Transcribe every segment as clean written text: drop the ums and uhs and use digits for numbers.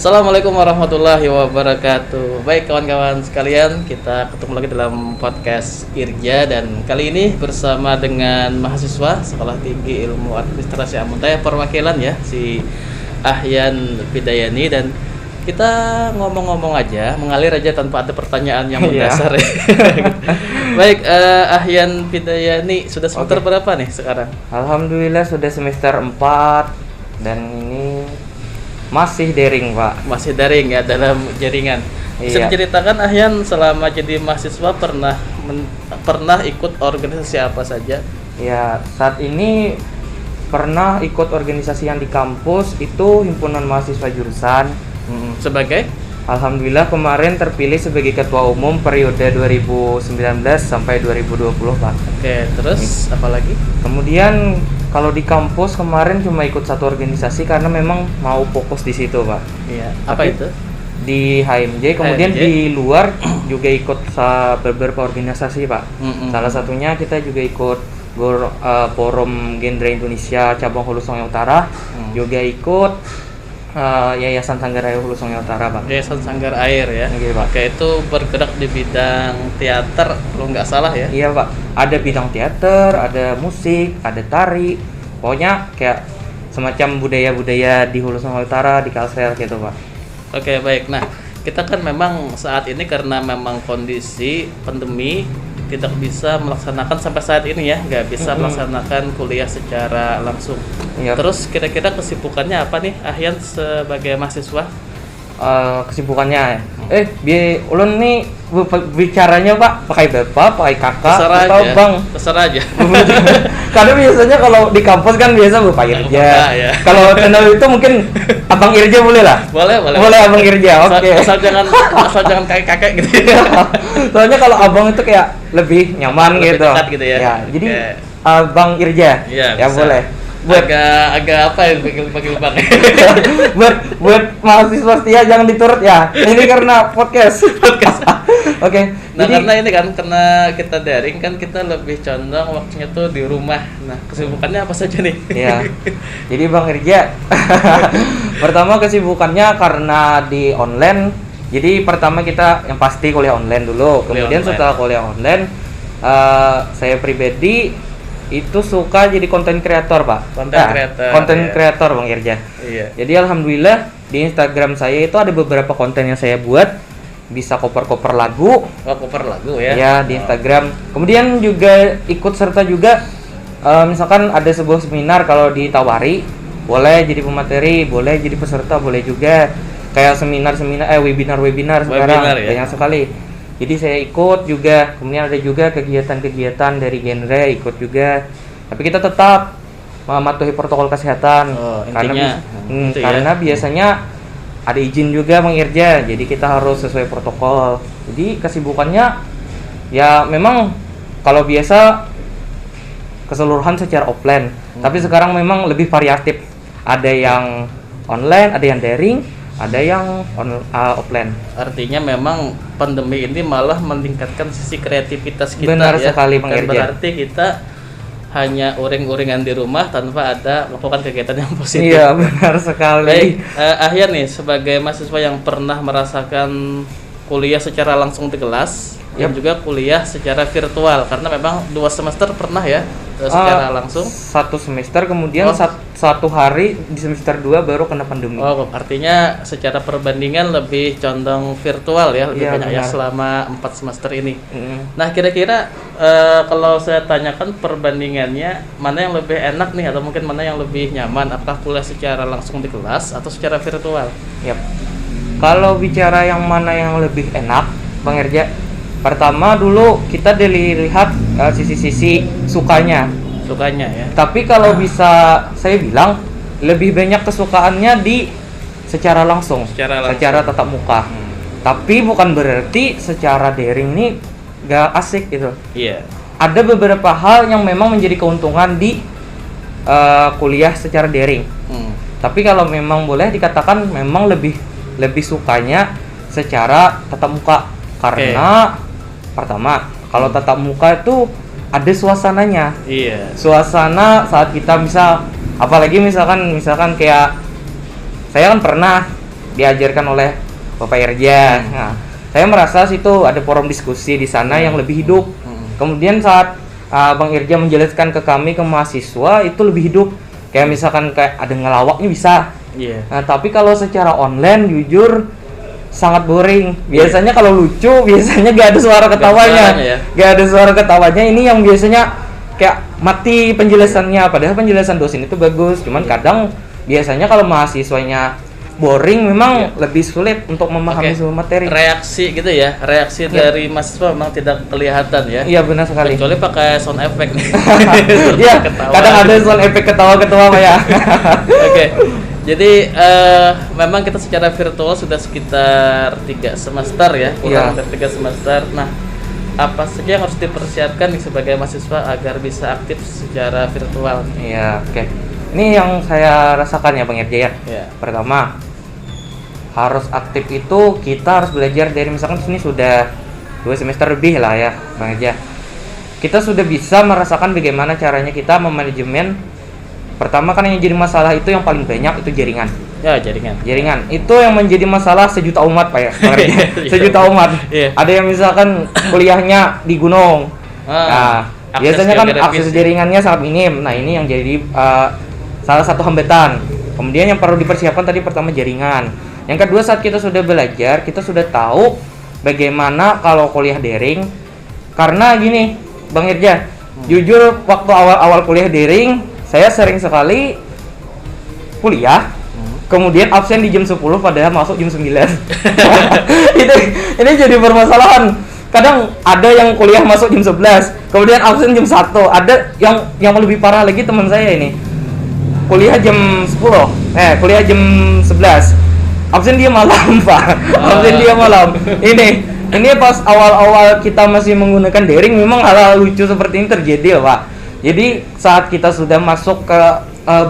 Assalamualaikum warahmatullahi wabarakatuh. Baik kawan-kawan sekalian, kita ketemu lagi dalam podcast Irja dan kali ini bersama dengan mahasiswa Sekolah Tinggi Ilmu Administrasi Amuntaya perwakilan ya si Ahyan Pidayani, dan kita ngomong-ngomong aja, mengalir aja tanpa ada pertanyaan yang mendasar. Baik, Ahyan Pidayani sudah semester berapa nih sekarang? Alhamdulillah sudah semester 4 dan ini masih daring, Pak. Masih daring ya dalam jaringan. Bisa diceritakan Ahyan selama jadi mahasiswa pernah ikut organisasi apa saja? Ya, saat ini pernah ikut organisasi yang di kampus itu himpunan mahasiswa jurusan. Sebagai? Alhamdulillah kemarin terpilih sebagai ketua umum periode 2019 sampai 2020, Pak. Oke, terus apa lagi? Kemudian kalau di kampus kemarin cuma ikut satu organisasi karena memang mau fokus di situ, Pak. Iya. Apa itu? Di HMJ. Kemudian HMJ. di luar juga ikut beberapa organisasi, Pak. Salah satunya kita juga ikut Forum Genre Indonesia cabang Hulu Sungai Utara. Juga ikut Yayasan Sanggar Air Hulu Sungai Utara, Pak. Yayasan Sanggar Air ya. Iya, Pak. Oke, itu bergerak di bidang teater kalau nggak salah ya. Iya, Pak. Ada bidang teater, ada musik, ada tari. Pokoknya kayak semacam budaya-budaya di Hulu Sungai Utara, di Kalsel gitu, Pak. Oke, baik. Nah, kita kan memang saat ini karena memang kondisi pandemi tidak bisa melaksanakan sampai saat ini ya, nggak bisa melaksanakan kuliah secara langsung. Iya. Terus kira-kira kesibukannya apa nih Ahyan sebagai mahasiswa? Kesibukannya ulun nih bicaranya, Pak, pakai bapak, pakai kakak, Terserah atau aja. bang. Terserah aja. Karena biasanya kalau di kampus kan biasa bapak Irja. Ya. Kalau channel itu mungkin abang Irja boleh lah. Boleh. Boleh abang Irja. Oke. Asal jangan kakek-kakek gitu. Soalnya kalau abang itu kayak lebih nyaman Lebih gitu. dekat gitu ya. Jadi Oke. abang Irja. Iya, Ya bisa. boleh. Agak apa ya panggil bang? buat mahasiswa setia jangan diturut ya. Ini karena podcast. Oke. Nah, karena ini kan karena kita daring kan kita lebih condong waktunya tuh di rumah. Nah, kesibukannya apa saja nih? Iya. Jadi Bang Irja, pertama kesibukannya karena di online. Jadi pertama kita yang pasti kuliah online dulu. Kemudian setelah kuliah online, saya pribadi itu suka jadi konten kreator, Pak. Konten kreator Bang Irja. Iya. Jadi alhamdulillah di Instagram saya itu ada beberapa konten yang saya buat, bisa cover lagu. Oh, cover lagu ya. Ya, di Instagram. Kemudian juga ikut serta juga misalkan ada sebuah seminar kalau ditawari, boleh jadi pemateri, boleh jadi peserta, boleh juga kayak webinar sekarang Ya? banyak sekali. Jadi saya ikut juga, kemudian ada juga kegiatan-kegiatan dari genre ikut juga. Tapi kita tetap mematuhi protokol kesehatan. Intinya karena biasanya ada izin juga Bang Irja. Jadi kita harus sesuai protokol. Jadi kesibukannya ya memang kalau biasa keseluruhan secara offline. Tapi sekarang memang lebih variatif. Ada yang online, ada yang daring, ada yang offline. Artinya memang pandemi ini malah meningkatkan sisi kreativitas kita. Benar ya. sekali, Bang Irja. Berarti kita hanya uring-uringan di rumah tanpa ada melakukan kegiatan yang positif. Iya, benar sekali. Baik, Ahyan nih sebagai mahasiswa yang pernah merasakan kuliah secara langsung di kelas dan juga kuliah secara virtual, karena memang 2 semester pernah ya secara langsung. 1 semester, kemudian satu hari di semester 2 baru kena pandemi. Oh, artinya secara perbandingan lebih condong virtual ya, lebih banyak ya benar. selama 4 semester ini. Nah, kira-kira kalau saya tanyakan perbandingannya, mana yang lebih enak nih, atau mungkin mana yang lebih nyaman? Apakah kuliah secara langsung di kelas atau secara virtual? Yap. Kalau bicara yang mana yang lebih enak, Bang Irja, pertama dulu kita dilihat sisi-sisi sukanya. Ya. Tapi kalau bisa saya bilang lebih banyak kesukaannya di secara langsung. Secara tatap muka. Tapi bukan berarti secara daring ini gak asik gitu. Iya. Ada beberapa hal yang memang menjadi keuntungan di kuliah secara daring. Tapi kalau memang boleh dikatakan memang lebih sukanya secara tatap muka karena pertama kalau tatap muka itu ada suasananya. Iya. Suasana saat kita apalagi misalkan kayak saya kan pernah diajarkan oleh Bapak Irja. Nah, saya merasa situ ada forum diskusi di sana yang lebih hidup. Kemudian saat Bang Irja menjelaskan ke kami, ke mahasiswa, itu lebih hidup. Kayak misalkan kayak ada ngelawaknya bisa. Iya. Nah, tapi kalau secara online jujur sangat boring. Biasanya kalau lucu, biasanya gak ada suara ketawanya. Ya? Gak ada suara ketawanya. Ini yang biasanya kayak mati penjelasannya. Padahal penjelasan dosen itu bagus. Cuman kadang biasanya kalau mahasiswanya boring, memang lebih sulit untuk memahami sebuah materi. Reaksi gitu ya, reaksi dari mahasiswa memang tidak kelihatan ya. Iya benar sekali. Kecuali pakai sound effect nih. Iya, kadang ada sound effect ketawa-ketawa Pak ya. Oke. Jadi memang kita secara virtual sudah sekitar 3 semester ya, kurang dari 3 semester. Nah, apa saja yang harus dipersiapkan nih sebagai mahasiswa agar bisa aktif secara virtual? Iya, oke. Ini yang saya rasakan ya Bang Irja ya. Iya. Pertama, harus aktif itu kita harus belajar dari misalkan di sini sudah 2 semester lebih lah ya Bang Irja. Kita sudah bisa merasakan bagaimana caranya kita memanajemen. Pertama kan yang jadi masalah itu yang paling banyak itu jaringan. Ya, jaringan. Jaringan itu yang menjadi masalah sejuta umat Pak ya. Sejuta umat. Iya. Ada yang misalkan kuliahnya di gunung. Nah, biasanya kan akses jaringannya sangat minim. Nah, ini yang jadi salah satu hambatan. Kemudian yang perlu dipersiapkan tadi pertama jaringan. Yang kedua, saat kita sudah belajar, kita sudah tahu bagaimana kalau kuliah daring. Karena gini, Bang Irja, jujur waktu awal-awal kuliah daring, saya sering sekali kuliah, kemudian absen di jam 10 padahal masuk jam 9. Ini jadi permasalahan. Kadang ada yang kuliah masuk jam 11, kemudian absen jam 1. Ada yang lebih parah lagi teman saya ini. Kuliah jam 10, kuliah jam 11. Absen dia malam, Pak. Absen dia malam. Ini pas awal-awal kita masih menggunakan daring, memang hal-hal lucu seperti ini terjadi, Pak. Jadi saat kita sudah masuk ke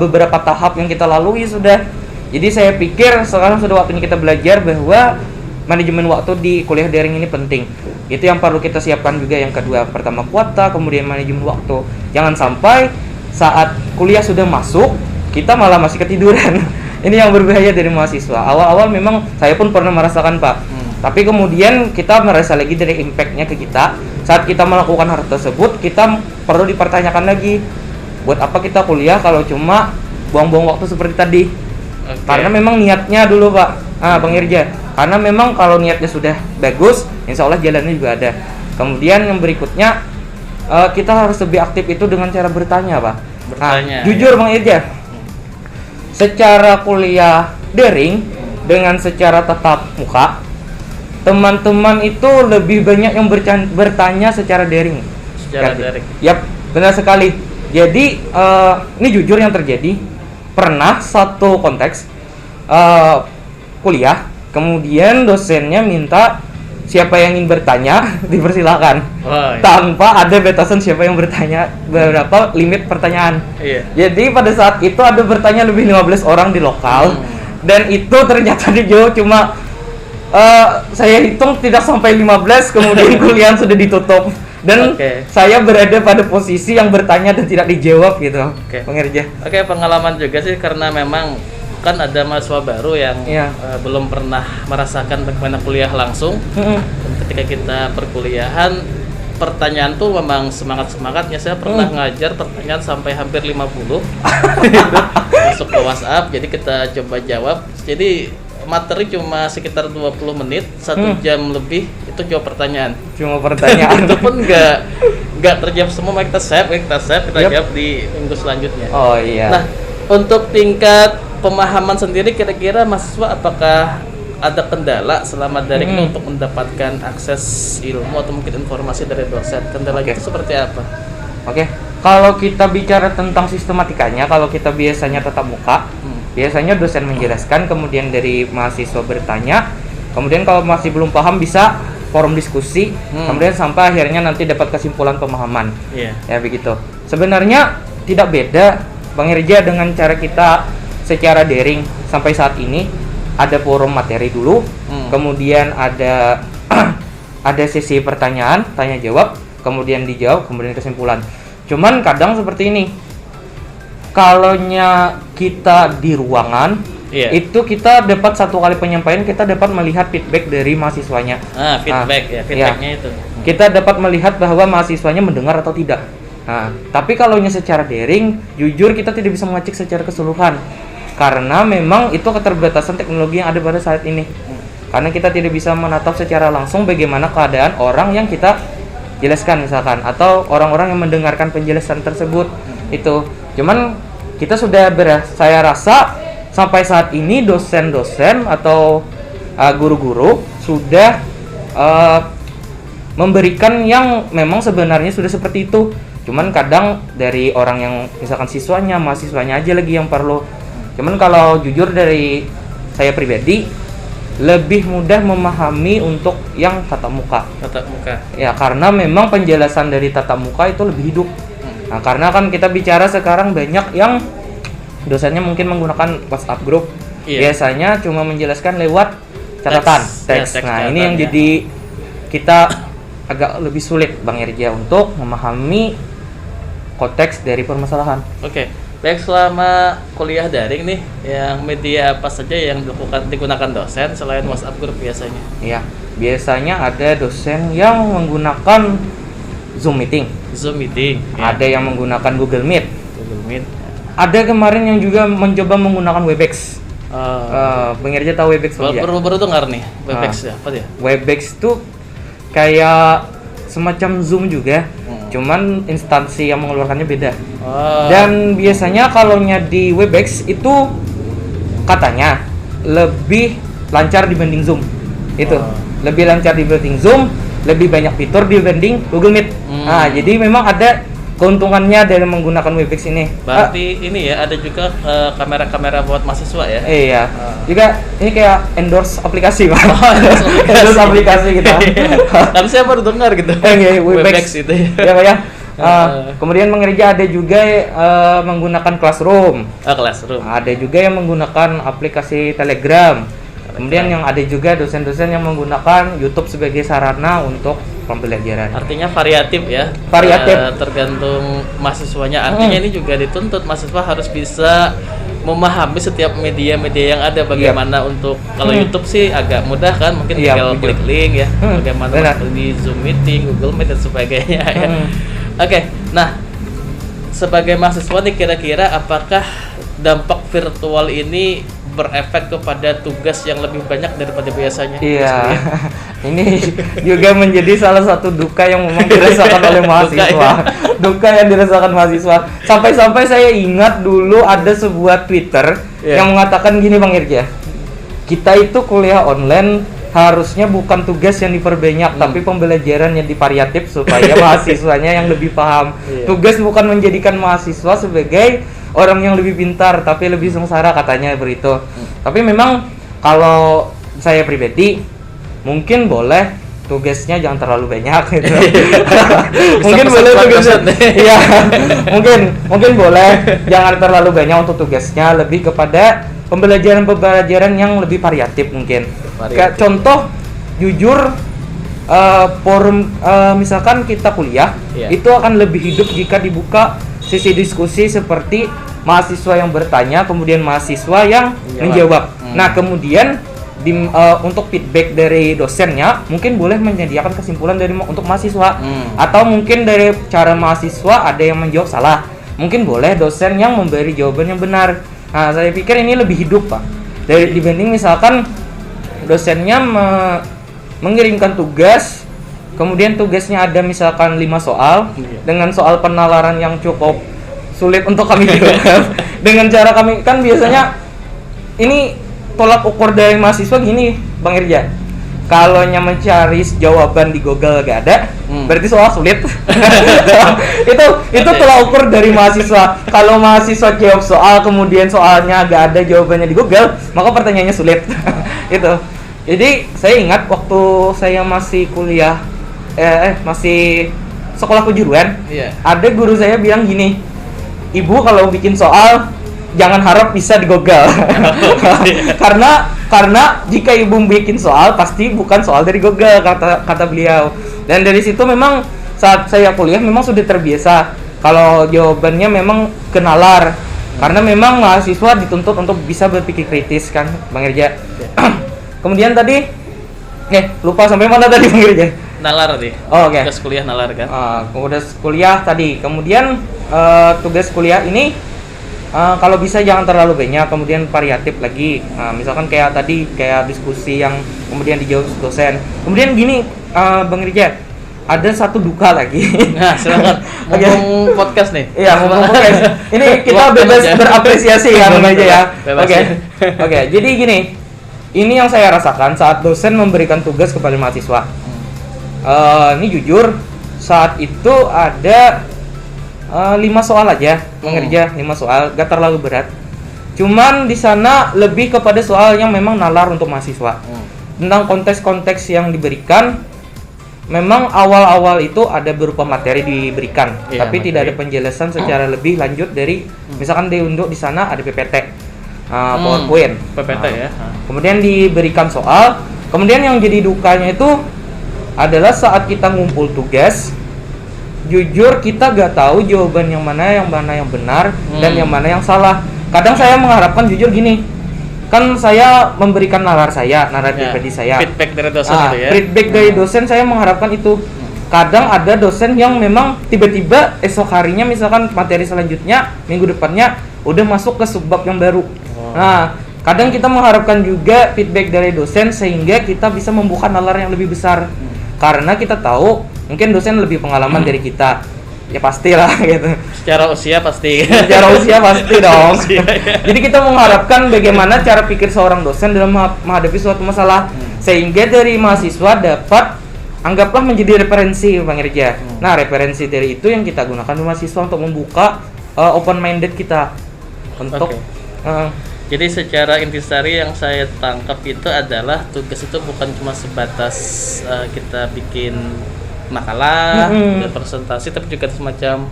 beberapa tahap yang kita lalui sudah. Jadi saya pikir sekarang sudah waktunya kita belajar bahwa manajemen waktu di kuliah daring ini penting. Itu yang perlu kita siapkan juga. Yang kedua, pertama kuota, kemudian manajemen waktu. Jangan sampai saat kuliah sudah masuk, kita malah masih ketiduran. Ini yang berbahaya dari mahasiswa. Awal-awal memang saya pun pernah merasakan, Pak. Tapi kemudian kita merasa lagi dari impact-nya ke kita. Saat kita melakukan hal tersebut, kita perlu dipertanyakan lagi, buat apa kita kuliah kalau cuma buang-buang waktu seperti tadi. Karena memang niatnya dulu, Pak. Bang Irja. Karena memang kalau niatnya sudah bagus, insya Allah jalannya juga ada. Kemudian yang berikutnya, kita harus lebih aktif itu dengan cara bertanya, Pak. Bertanya. Jujur, Bang Irja, secara kuliah daring dengan secara tatap muka, teman-teman itu lebih banyak yang bertanya secara daring. Secara daring. Yap, benar sekali. Jadi ini jujur yang terjadi. Pernah satu konteks kuliah, kemudian dosennya minta siapa yang ingin bertanya dipersilakan. Tanpa ada batasan siapa yang bertanya, berapa limit pertanyaan. Iya. Jadi pada saat itu ada bertanya lebih 15 orang di lokal, dan itu ternyata dijawab cuma saya hitung tidak sampai 15, kemudian kuliah sudah ditutup. Dan saya berada pada posisi yang bertanya dan tidak dijawab gitu. Bang Irja. Pengalaman juga sih, karena memang kan ada mahasiswa baru yang belum pernah merasakan bagaimana kuliah langsung. Dan ketika kita perkuliahan, pertanyaan tuh memang semangatnya. Saya pernah ngajar pertanyaan sampai hampir 50 masuk ke WhatsApp, jadi kita coba jawab. Jadi materi cuma sekitar 20 menit, 1 jam lebih itu jawab pertanyaan. Cuma pertanyaan. Itu pun nggak terjawab semua, kita save, kita jawab di minggu selanjutnya. Oh iya. Nah, untuk tingkat pemahaman sendiri, kira-kira mahasiswa apakah ada kendala selama daring ini untuk mendapatkan akses ilmu atau mungkin informasi dari dosen? Kendalanya itu seperti apa? Kalau kita bicara tentang sistematikanya, kalau kita biasanya tatap muka, biasanya dosen menjelaskan, kemudian dari mahasiswa bertanya, kemudian kalau masih belum paham bisa forum diskusi, kemudian sampai akhirnya nanti dapat kesimpulan pemahaman. Ya begitu. Sebenarnya tidak beda, Bang Irja, dengan cara kita secara daring sampai saat ini. Ada forum materi dulu, kemudian ada ada sesi pertanyaan, tanya jawab, kemudian dijawab, kemudian kesimpulan. Cuman kadang seperti ini, kalaunya kita di ruangan, Iya. Itu kita dapat 1 kali penyampaian, kita dapat melihat feedback dari mahasiswanya. Feedback ya, feedbacknya itu. Kita dapat melihat bahwa mahasiswanya mendengar atau tidak. Nah, tapi kalau secara daring, jujur kita tidak bisa mengecek secara keseluruhan. Karena memang itu keterbatasan teknologi yang ada pada saat ini. Karena kita tidak bisa menatap secara langsung bagaimana keadaan orang yang kita jelaskan misalkan, atau orang-orang yang mendengarkan penjelasan tersebut. Itu. Cuman kita sudah saya rasa sampai saat ini dosen-dosen atau guru-guru sudah memberikan yang memang sebenarnya sudah seperti itu. Cuman kadang dari orang yang misalkan siswanya, mahasiswanya aja lagi yang perlu. Cuman kalau jujur dari saya pribadi lebih mudah memahami untuk yang tatap muka. Tatap muka. Ya, karena memang penjelasan dari tatap muka itu lebih hidup. Nah, karena kan kita bicara sekarang banyak yang dosennya mungkin menggunakan WhatsApp group. Iya. Biasanya cuma menjelaskan lewat catatan, teks. Nah, ini yang jadi kita agak lebih sulit Bang Irja untuk memahami konteks dari permasalahan. Oke. Baik, selama kuliah daring nih, yang media apa saja yang digunakan dosen selain WhatsApp group biasanya? Iya, biasanya ada dosen yang menggunakan Zoom meeting. Zoom meeting. Ya. Ada yang menggunakan Google Meet. Google Meet. Ada kemarin yang juga mencoba menggunakan Webex. Bang Irja tahu Webex ya? Baru dengar nih, Webex ya, apa dia? Webex tuh kayak semacam Zoom juga. Cuman instansi yang mengeluarkannya beda. Dan biasanya kalau di Webex itu katanya lebih lancar dibanding Zoom. Itu lebih lancar dibanding Zoom, lebih banyak fitur dibanding Google Meet. Nah, jadi memang ada keuntungannya dari menggunakan Webex ini. Berarti ini ya, ada juga kamera-kamera buat mahasiswa ya? Iya. Juga ini kayak endorse aplikasi, Pak. Endorse aplikasi kita. Tapi saya baru dengar gitu. Webex itu. Ya. Kemudian mengerja ada juga menggunakan Classroom. Classroom. Ada juga yang menggunakan aplikasi Telegram. Kemudian yang ada juga dosen-dosen yang menggunakan YouTube sebagai sarana untuk pembelajaran. Artinya variatif ya. Variatif. Tergantung mahasiswanya. Artinya ini juga dituntut mahasiswa harus bisa memahami setiap media-media yang ada. Bagaimana untuk kalau YouTube sih agak mudah kan, mungkin tinggal klik link ya. Bagaimana di Zoom meeting, Google Meet dan sebagainya ya. Oke, nah sebagai mahasiswa nih kira-kira apakah dampak virtual ini berefek kepada tugas yang lebih banyak daripada biasanya? Iya, ini juga menjadi salah satu duka yang memang dirasakan oleh mahasiswa. Duka yang dirasakan mahasiswa. Sampai-sampai saya ingat dulu ada sebuah Twitter yang mengatakan gini Bang Irja, kita itu kuliah online harusnya bukan tugas yang diperbanyak, tapi pembelajaran yang divariatif supaya mahasiswanya yang lebih paham. Tugas bukan menjadikan mahasiswa sebagai orang yang lebih pintar, tapi lebih sengsara katanya begitu. Tapi memang kalau saya pribadi mungkin boleh tugasnya jangan terlalu banyak gitu. Mungkin boleh tugasnya. Iya. mungkin boleh jangan terlalu banyak untuk tugasnya, lebih kepada pembelajaran yang lebih variatif mungkin. Kayak contoh jujur forum misalkan kita kuliah itu akan lebih hidup jika dibuka sesi diskusi seperti mahasiswa yang bertanya kemudian mahasiswa yang menjawab. Nah, kemudian untuk feedback dari dosennya mungkin boleh menyediakan kesimpulan untuk mahasiswa atau mungkin dari cara mahasiswa ada yang menjawab salah, mungkin boleh dosen yang memberi jawaban yang benar. Nah, saya pikir ini lebih hidup, Pak, dibanding misalkan dosennya mengirimkan tugas, kemudian tugasnya ada misalkan 5 soal dengan soal penalaran yang cukup sulit untuk kami jawab. Dengan cara kami kan biasanya ini tolak ukur dari mahasiswa gini, Bang Irja. Kalau mencari jawaban di Google gak ada, berarti soal sulit. itu tolak ukur dari mahasiswa. Kalau mahasiswa jawab soal kemudian soalnya gak ada jawabannya di Google, maka pertanyaannya sulit. Itu. Jadi saya ingat waktu saya masih kuliah, masih sekolah kejuruan, ada guru saya bilang gini, Ibu kalau bikin soal jangan harap bisa di Google. karena jika ibu bikin soal pasti bukan soal dari Google, kata beliau. Dan dari situ memang saat saya kuliah memang sudah terbiasa kalau jawabannya memang kenalar. Karena memang mahasiswa dituntut untuk bisa berpikir kritis kan, Bang Irja. Kemudian tadi, lupa sampai mana tadi Bang Irja? Nalar nih. Oh, oke. Tugas kuliah nalar kan. Tugas kuliah tadi. Kemudian tugas kuliah ini kalau bisa jangan terlalu banyak, kemudian variatif lagi. Misalkan kayak tadi kayak diskusi yang kemudian dijawab dosen. Kemudian gini, Bang Irja, ada satu duka lagi. Nah, silakan. Ngomong podcast nih. Iya, ngomong podcast. Ini kita bebas berapresiasi ya, Bang Irja ya. Oke. Jadi gini, ini yang saya rasakan saat dosen memberikan tugas kepada mahasiswa. Ini jujur, saat itu ada 5 soal aja, mengerja 5 soal, gak terlalu berat. Cuman di sana lebih kepada soal yang memang nalar untuk mahasiswa. Tentang konteks-konteks yang diberikan, memang awal-awal itu ada berupa materi diberikan, tapi tidak ada penjelasan secara lebih lanjut dari, misalkan diunjuk di sana ada PPT, PowerPoint, PPT ya. Kemudian diberikan soal, kemudian yang jadi dukanya itu adalah saat kita ngumpul tugas. Jujur kita gak tahu jawaban yang mana yang benar dan yang mana yang salah. Kadang saya mengharapkan jujur gini, kan saya memberikan nalar pribadi saya. Feedback dari dosen itu ya. Feedback dari dosen saya mengharapkan itu. Kadang ada dosen yang memang tiba-tiba esok harinya misalkan materi selanjutnya minggu depannya udah masuk ke subbab yang baru. Nah, kadang kita mengharapkan juga feedback dari dosen sehingga kita bisa membuka nalar yang lebih besar. Karena kita tahu mungkin dosen lebih pengalaman dari kita. Ya pastilah gitu. Secara usia pasti. Secara usia pasti dong. Jadi kita mengharapkan bagaimana cara pikir seorang dosen dalam menghadapi suatu masalah sehingga dari mahasiswa dapat anggaplah menjadi referensi Bang Irja. Nah, referensi dari itu yang kita gunakan mahasiswa untuk membuka open minded kita untuk jadi secara intisari yang saya tangkap itu adalah tugas itu bukan cuma sebatas kita bikin makalah dan presentasi, tapi juga semacam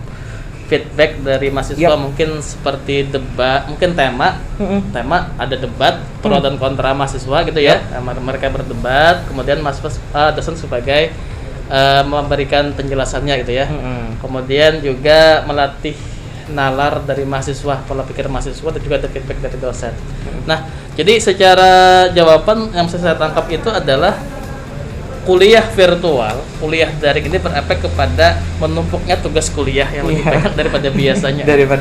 feedback dari mahasiswa. Mungkin seperti debat, mungkin tema ada debat pro dan kontra mahasiswa gitu ya. Mereka berdebat, kemudian mahasiswa dosen sebagai memberikan penjelasannya gitu ya. Kemudian juga melatih nalar dari mahasiswa, pola pikir mahasiswa, dan juga ada feedback dari dosen. Nah, jadi secara jawaban yang saya tangkap itu adalah kuliah virtual, kuliah daring ini berefek kepada menumpuknya tugas kuliah yang lebih banyak daripada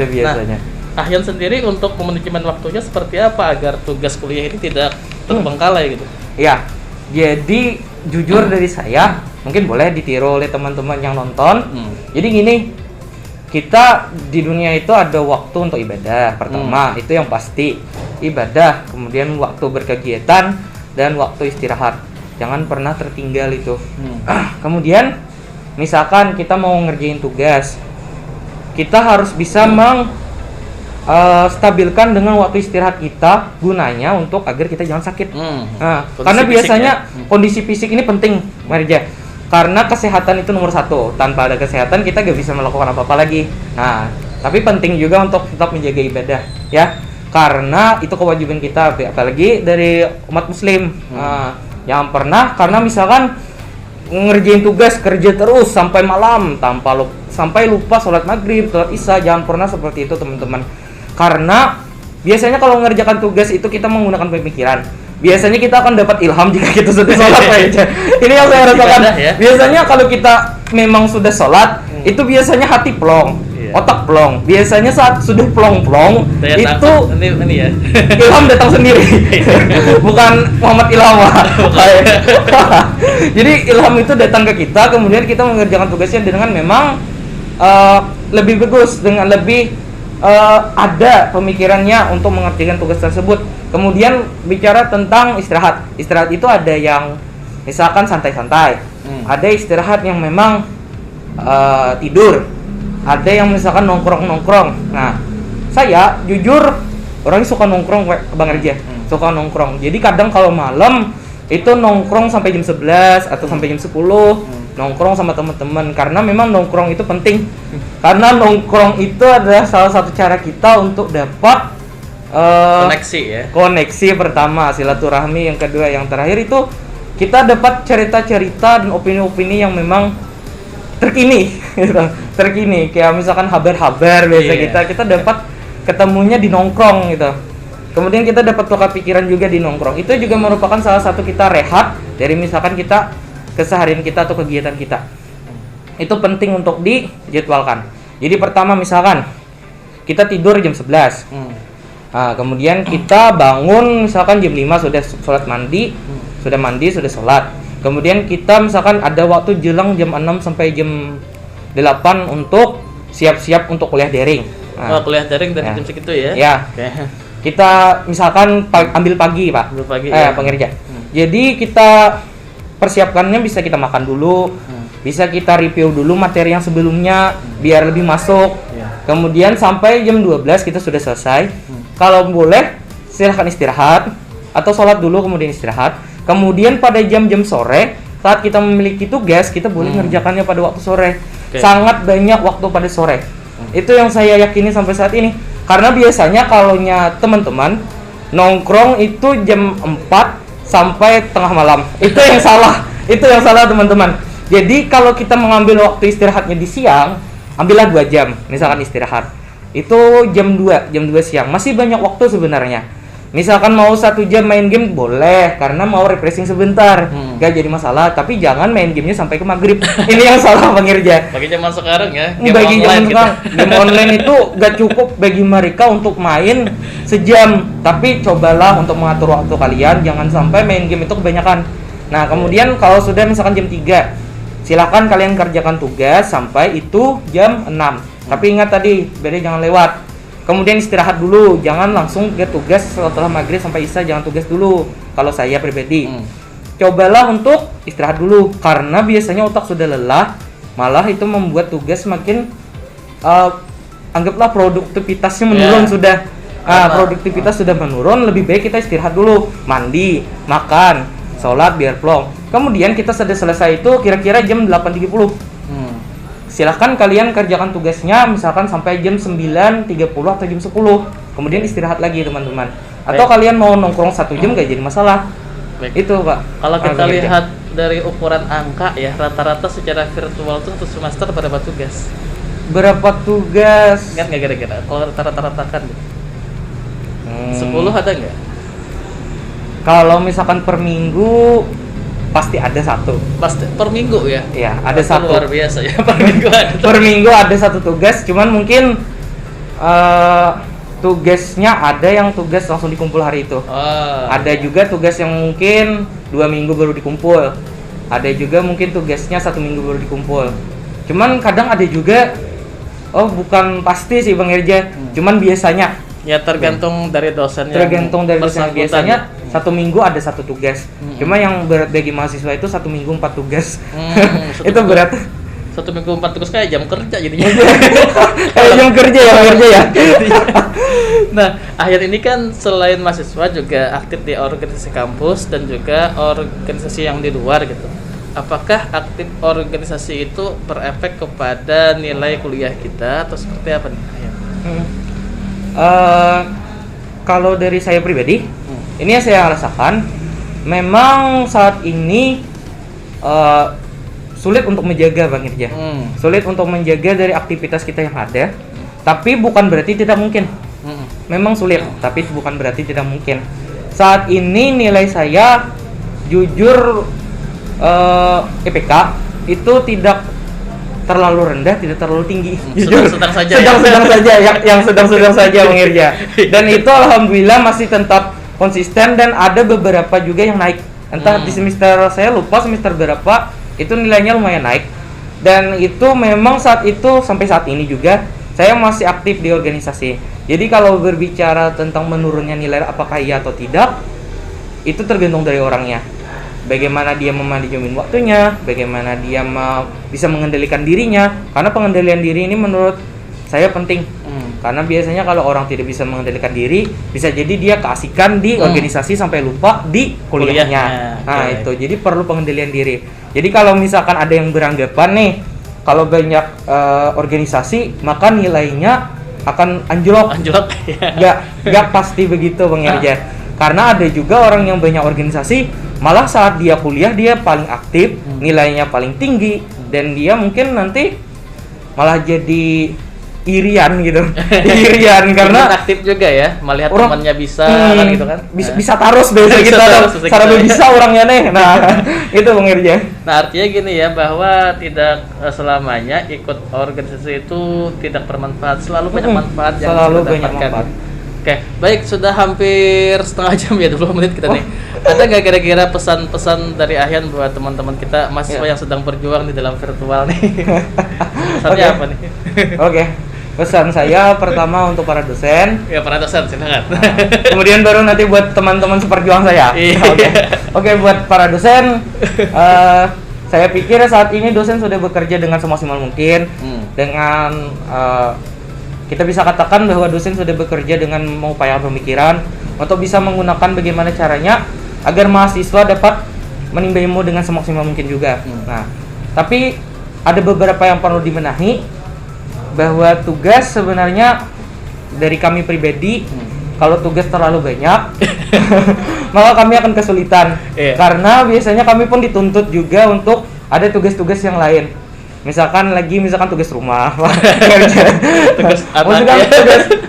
biasanya. Nah, Ahyan sendiri untuk manajemen waktunya seperti apa agar tugas kuliah ini tidak terbengkalai gitu? Iya, jadi jujur dari saya, mungkin boleh ditiru oleh teman-teman yang nonton. Jadi gini, kita di dunia itu ada waktu untuk ibadah. Pertama, itu yang pasti ibadah, kemudian waktu berkegiatan dan waktu istirahat. Jangan pernah tertinggal itu. Kemudian misalkan kita mau ngerjain tugas, kita harus bisa stabilkan dengan waktu istirahat kita, gunanya untuk agar kita jangan sakit. Karena biasanya kondisi fisik ini penting, Marja. Karena kesehatan itu nomor 1. Tanpa ada kesehatan kita gak bisa melakukan apa-apa lagi. Nah, tapi penting juga untuk tetap menjaga ibadah, ya. Karena itu kewajiban kita, apalagi dari umat muslim. Yang pernah, karena misalkan ngerjain tugas, kerja terus sampai malam sampai lupa sholat maghrib, sholat isya. Jangan pernah seperti itu teman-teman. Karena biasanya kalau mengerjakan tugas itu kita menggunakan pemikiran. Biasanya kita akan dapat ilham jika kita sudah sholat aja. Ini yang saya rasakan. Biasanya kalau kita memang sudah sholat, itu biasanya hati plong, otak plong. Biasanya saat sudah plong-plong, itu ini ya. ilham datang sendiri. Bukan Muhammad Ilham. Jadi ilham itu datang ke kita, kemudian kita mengerjakan tugasnya dengan memang lebih bagus, dengan lebih ada pemikirannya untuk mengerjakan tugas tersebut. Kemudian bicara tentang istirahat. Istirahat itu ada yang misalkan santai-santai, ada istirahat yang memang tidur, ada yang misalkan nongkrong. Nah, saya jujur orangnya suka nongkrong, Bang Arja. Suka nongkrong. Jadi kadang kalau malam itu nongkrong sampai jam 11 atau sampai jam 10, nongkrong sama teman-teman, karena memang nongkrong itu penting. Karena nongkrong itu adalah salah satu cara kita untuk dapat koneksi pertama, silaturahmi, yang kedua, yang terakhir itu kita dapat cerita-cerita dan opini-opini yang memang terkini. Terkini, kayak misalkan kabar-kabar biasa kita dapat ketemunya di nongkrong gitu. Kemudian kita dapat tukar pikiran juga di nongkrong. Itu juga merupakan salah satu kita rehat dari misalkan kita keseharian kita atau kegiatan kita. Itu penting untuk dijadwalkan. Jadi pertama misalkan kita tidur jam 11. Nah, kemudian kita bangun misalkan jam 5 sudah sholat mandi, sudah sholat. Kemudian kita misalkan ada waktu jelang jam 6 sampai jam 8 untuk siap-siap untuk kuliah daring. Nah, kuliah daring dari jam segitu ya? Ya. Okay. Kita misalkan ambil pagi, Pak. Ambil pagi. Ya. Pengerja. Jadi kita persiapkannya bisa kita makan dulu, bisa kita review dulu materi yang sebelumnya biar lebih masuk. Ya. Kemudian sampai jam 12 kita sudah selesai. Kalau boleh silahkan istirahat atau sholat dulu kemudian istirahat. Kemudian pada jam-jam sore saat kita memiliki tugas kita boleh mengerjakannya pada waktu sore. Okay. Sangat banyak waktu pada sore. Itu yang saya yakini sampai saat ini. Karena biasanya kalaunya teman-teman nongkrong itu jam 4 sampai tengah malam. Itu yang salah. Itu yang salah teman-teman. Jadi kalau kita mengambil waktu istirahatnya di siang, ambillah 2 jam misalkan istirahat. Itu jam 2 siang. Masih banyak waktu sebenarnya. Misalkan mau 1 jam main game boleh karena mau refreshing sebentar, gak jadi masalah. Tapi jangan main gamenya sampai ke maghrib. Ini yang salah pengerja. Bagi zaman sekarang ya. Bagi zaman sekarang game online itu gak cukup bagi mereka untuk main sejam. Tapi cobalah untuk mengatur waktu kalian. Jangan sampai main game itu kebanyakan. Nah kemudian kalau sudah misalkan jam 3, silakan kalian kerjakan tugas sampai itu jam 6. Tapi ingat tadi, beda jangan lewat. Kemudian istirahat dulu, jangan langsung ke tugas setelah maghrib sampai isya, jangan tugas dulu. Kalau saya pribadi, cobalah untuk istirahat dulu, karena biasanya otak sudah lelah, malah itu membuat tugas semakin anggaplah produktivitasnya menurun sudah. Produktivitas sudah menurun, lebih baik kita istirahat dulu, mandi, makan, sholat biar plong. Kemudian kita sudah selesai itu kira-kira jam 8.30. Silahkan kalian kerjakan tugasnya misalkan sampai jam 9.30 atau jam 10. Kemudian istirahat lagi teman-teman. Atau kalian mau nongkrong 1 jam gak jadi masalah. Baik. Itu Pak. Kalau kita lihat dari ukuran angka ya, rata-rata secara virtual itu 1 semester berapa tugas? Berapa tugas? Ingat nggak kira-kira? Kalau rata-rata kan 10 ada nggak? Kalau misalkan per minggu pasti ada 1. Pasti per minggu ya? Iya, ada 1. Luar biasa ya, per minggu ada. Per minggu ada 1 tugas, cuman mungkin tugasnya ada yang tugas langsung dikumpul hari itu. Ada juga tugas yang mungkin 2 minggu baru dikumpul. Ada juga mungkin tugasnya 1 minggu baru dikumpul. Cuman kadang ada juga, bukan pasti sih Bang Irja, cuman biasanya. Ya tergantung dari dosen. Tergantung dari dosen. Biasanya 1 minggu ada 1 tugas. Cuma yang berat bagi mahasiswa itu 1 minggu 4 tugas. Itu berat. 1 minggu 4 tugas kayak jam kerja jadinya. Kayak jam kerja ya. Nah, akhir ini kan selain mahasiswa juga aktif di organisasi kampus dan juga organisasi yang di luar gitu. Apakah aktif organisasi itu berefek kepada nilai kuliah kita atau seperti apa nih? Kalau dari saya pribadi, ini yang saya rasakan, memang saat ini sulit untuk menjaga Bang Irja. Sulit untuk menjaga dari aktivitas kita yang ada, tapi bukan berarti tidak mungkin. Memang sulit, tapi bukan berarti tidak mungkin. Saat ini nilai saya jujur IPK itu tidak terlalu rendah, tidak terlalu tinggi. Sedang-sedang saja. Sedang-sedang saja, yang sedang-sedang saja Bang Irja. Dan itu alhamdulillah masih tetap konsisten dan ada beberapa juga yang naik. Entah di semester saya lupa semester berapa, itu nilainya lumayan naik. Dan itu memang saat itu sampai saat ini juga saya masih aktif di organisasi. Jadi kalau berbicara tentang menurunnya nilai apakah iya atau tidak, itu tergantung dari orangnya. Bagaimana dia memanajemen waktunya, bagaimana dia bisa mengendalikan dirinya. Karena pengendalian diri ini menurut saya penting. Karena biasanya kalau orang tidak bisa mengendalikan diri, bisa jadi dia keasikan di organisasi sampai lupa di kuliahnya. Nah itu, jadi perlu pengendalian diri. Jadi kalau misalkan ada yang beranggapan nih, kalau banyak organisasi maka nilainya akan anjlok. Gak pasti begitu Bang Irja. Karena ada juga orang yang banyak organisasi, malah saat dia kuliah dia paling aktif, nilainya paling tinggi, dan dia mungkin nanti malah jadi irian gitu. Irian karena aktif juga ya, melihat orang temannya bisa kan gitu kan. Bisa taruh biasa kita cara bisa orangnya nih. Nah, itu Bang Irja. Nah, artinya gini ya, bahwa tidak selamanya ikut organisasi itu tidak bermanfaat, selalu banyak manfaat yang selalu kita banyak dapatkan. manfaat. Oke, baik, sudah hampir setengah jam ya, 20 menit kita nih. Ada nggak kira-kira pesan-pesan dari Ahyan buat teman-teman kita mahasiswa yang sedang berjuang di dalam virtual nih? Pesannya apa nih? Oke. Pesan saya pertama untuk para dosen. Ya, para dosen silakan. Kemudian baru nanti buat teman-teman seperjuangan saya. Oke, buat para dosen, saya pikir saat ini dosen sudah bekerja dengan semaksimal mungkin. Dengan kita bisa katakan bahwa dosen sudah bekerja dengan mengupayakan pemikiran untuk bisa menggunakan bagaimana caranya agar mahasiswa dapat menimba ilmu dengan semaksimal mungkin juga. Nah, tapi ada beberapa yang perlu dibenahi, bahwa tugas sebenarnya dari kami pribadi, kalau tugas terlalu banyak maka kami akan kesulitan. Karena biasanya kami pun dituntut juga untuk ada tugas-tugas yang lain. Misalkan tugas rumah, tugas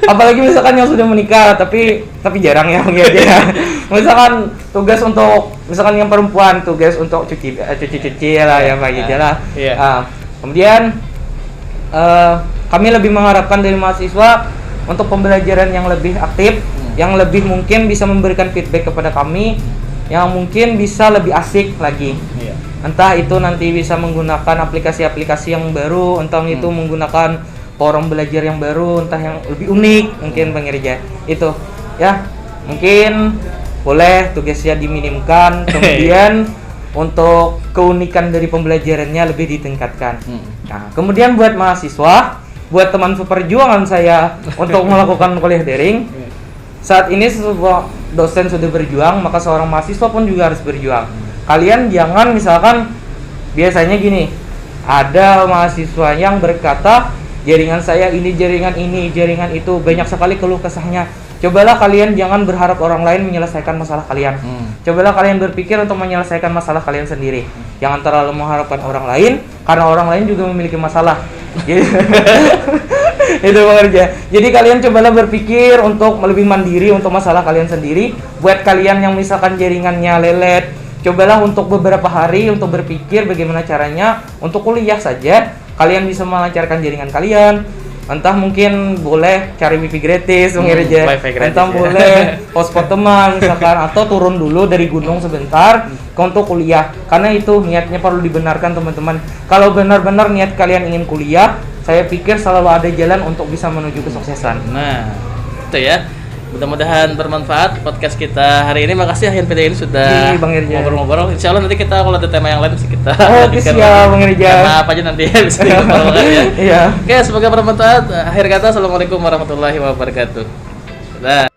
apalagi misalkan yang sudah menikah tapi jarang ya misalkan tugas untuk misalkan yang perempuan, tugas untuk cuci lah ya kayak gitu lah. Kemudian kami lebih mengharapkan dari mahasiswa untuk pembelajaran yang lebih aktif, yang lebih mungkin bisa memberikan feedback kepada kami, yang mungkin bisa lebih asik lagi. Entah itu nanti bisa menggunakan aplikasi-aplikasi yang baru, entah itu menggunakan forum belajar yang baru, entah yang lebih unik mungkin Bang Irja. Itu ya, mungkin boleh tugasnya diminimkan, kemudian untuk keunikan dari pembelajarannya lebih ditingkatkan. Nah, kemudian buat mahasiswa, buat teman seperjuangan saya untuk melakukan kuliah daring, saat ini sebuah dosen sudah berjuang, maka seorang mahasiswa pun juga harus berjuang. Kalian jangan misalkan biasanya gini, ada mahasiswa yang berkata jaringan saya ini, jaringan itu, banyak sekali keluh kesahnya. Cobalah kalian jangan berharap orang lain menyelesaikan masalah kalian. Cobalah kalian berpikir untuk menyelesaikan masalah kalian sendiri. Jangan terlalu mengharapkan orang lain, karena orang lain juga memiliki masalah. Itu bekerja. Jadi kalian cobalah berpikir untuk lebih mandiri untuk masalah kalian sendiri. Buat kalian yang misalkan jaringannya lelet, cobalah untuk beberapa hari untuk berpikir bagaimana caranya untuk kuliah saja kalian bisa melancarkan jaringan kalian. Entah mungkin boleh cari wifi gratis, entah boleh hotspot teman misalkan, atau turun dulu dari gunung sebentar untuk kuliah. Karena itu niatnya perlu dibenarkan teman-teman. Kalau benar-benar niat kalian ingin kuliah, saya pikir selalu ada jalan untuk bisa menuju kesuksesan. Nah, itu ya. Mudah-mudahan bermanfaat podcast kita hari ini. Makasih Ahyan PD ini sudah ngobrol-ngobrol. Insya Allah nanti kita kalau ada tema yang lain bisa kita siap Bang Irja. Tema apa aja nanti ya bisa ngobrolkan ya. Oke, semoga bermanfaat. Akhir kata, assalamualaikum warahmatullahi wabarakatuh. Dah.